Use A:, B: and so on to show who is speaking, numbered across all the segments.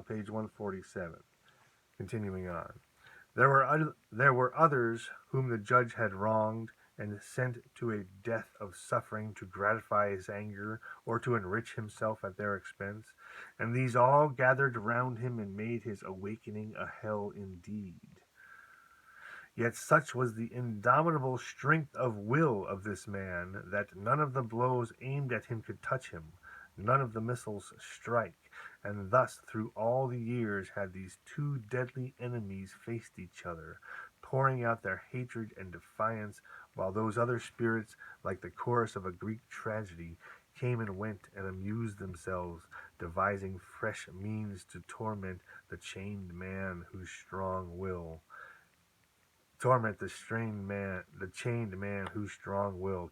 A: page 147. Continuing on. There were others whom the judge had wronged and sent to a death of suffering to gratify his anger or to enrich himself at their expense, and these all gathered round him and made his awakening a hell indeed. Yet such was the indomitable strength of will of this man that none of the blows aimed at him could touch him, none of the missiles strike, and thus through all the years had these two deadly enemies faced each other, pouring out their hatred and defiance, while those other spirits, like the chorus of a Greek tragedy, came and went and amused themselves, devising fresh means to torment the chained man whose strong will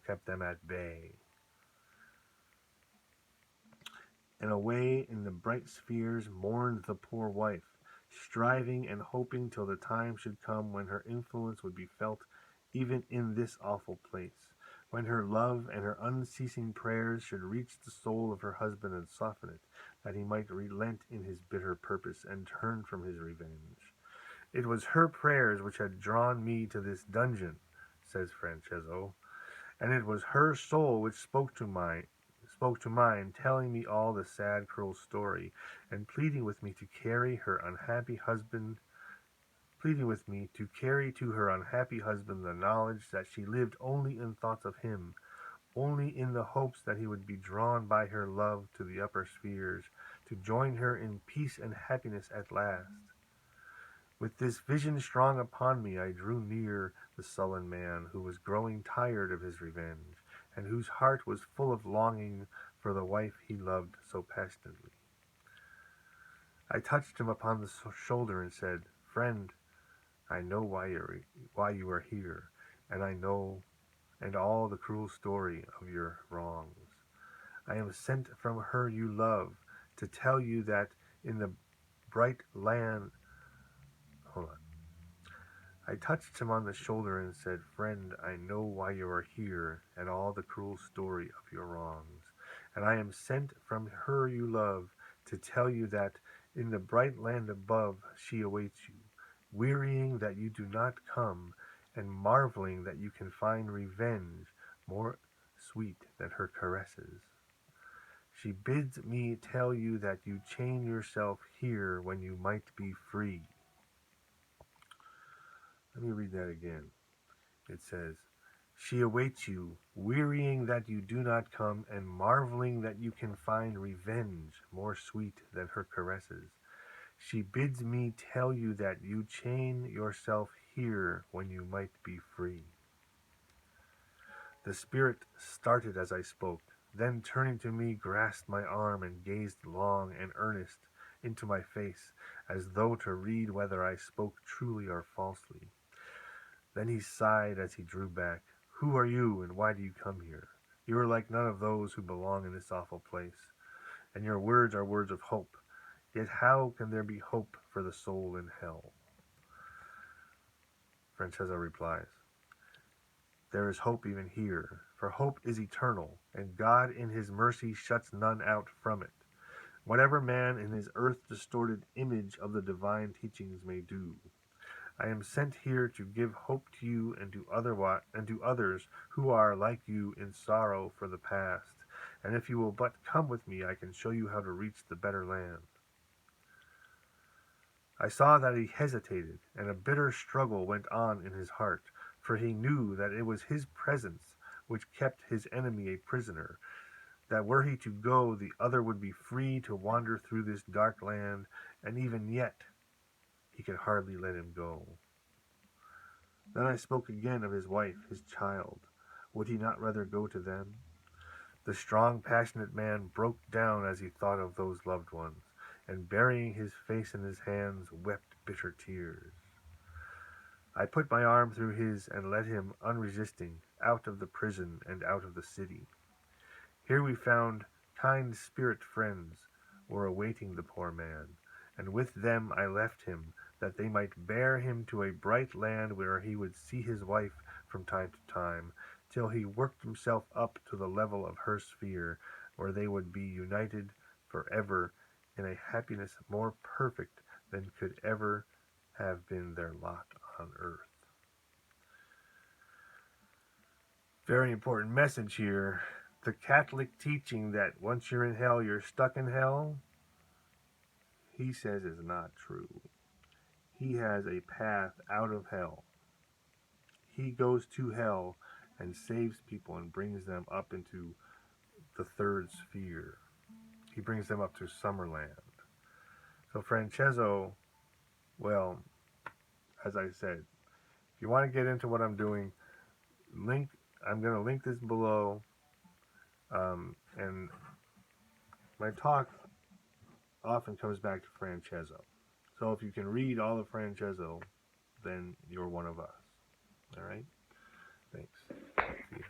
A: kept them at bay. And away in the bright spheres mourned the poor wife, striving and hoping till the time should come when her influence would be felt even in this awful place, when her love and her unceasing prayers should reach the soul of her husband and soften it, that he might relent in his bitter purpose and turn from his revenge. It was her prayers which had drawn me to this dungeon, says Francezzo, and it was her soul which spoke to mine, telling me all the sad, cruel story, and pleading with me to carry to her unhappy husband the knowledge that she lived only in thoughts of him, only in the hopes that he would be drawn by her love to the upper spheres, to join her in peace and happiness at last. With this vision strong upon me, I drew near the sullen man, who was growing tired of his revenge, and whose heart was full of longing for the wife he loved so passionately. I touched him upon the shoulder and said, "Friend, I know why you are here, and I know and all the cruel story of your wrongs. I am sent from her you love to tell you that in the bright land hold on. I touched him on the shoulder and said, "Friend, I know why you are here, and all the cruel story of your wrongs. And I am sent from her you love to tell you that in the bright land above she awaits you, wearying that you do not come, and marveling that you can find revenge more sweet than her caresses. She bids me tell you that you chain yourself here when you might be free." Let me read that again. It says, "She awaits you, wearying that you do not come, and marveling that you can find revenge more sweet than her caresses. She bids me tell you that you chain yourself here when you might be free." The spirit started as I spoke, then turning to me grasped my arm and gazed long and earnest into my face, as though to read whether I spoke truly or falsely. Then he sighed as he drew back. "Who are you, and why do you come here? You are like none of those who belong in this awful place, and your words are words of hope. Yet how can there be hope for the soul in hell?" Francesco replies, "There is hope even here, for hope is eternal, and God in his mercy shuts none out from it, whatever man in his earth-distorted image of the divine teachings may do. I am sent here to give hope to you and to others who are like you in sorrow for the past, and if you will but come with me, I can show you how to reach the better land." I saw that he hesitated, and a bitter struggle went on in his heart, for he knew that it was his presence which kept his enemy a prisoner, that were he to go, the other would be free to wander through this dark land, and even yet he could hardly let him go. Then I spoke again of his wife, his child. Would he not rather go to them? The strong, passionate man broke down as he thought of those loved ones, and burying his face in his hands, wept bitter tears. I put my arm through his and led him, unresisting, out of the prison and out of the city. Here we found kind spirit friends were awaiting the poor man, and with them I left him, that they might bear him to a bright land where he would see his wife from time to time, till he worked himself up to the level of her sphere, where they would be united for ever in a happiness more perfect than could ever have been their lot on earth. Very important message here. The Catholic teaching that once you're in hell, you're stuck in hell, he says is not true. He has a path out of hell. He goes to hell and saves people and brings them up into the third sphere. He brings them up to Summerland. So Francezzo, well, as I said, if you want to get into what I'm doing, I'm going to link this below. And my talk often comes back to Francezzo. So if you can read all of Francezzo, then you're one of us. All right? Thanks. See ya.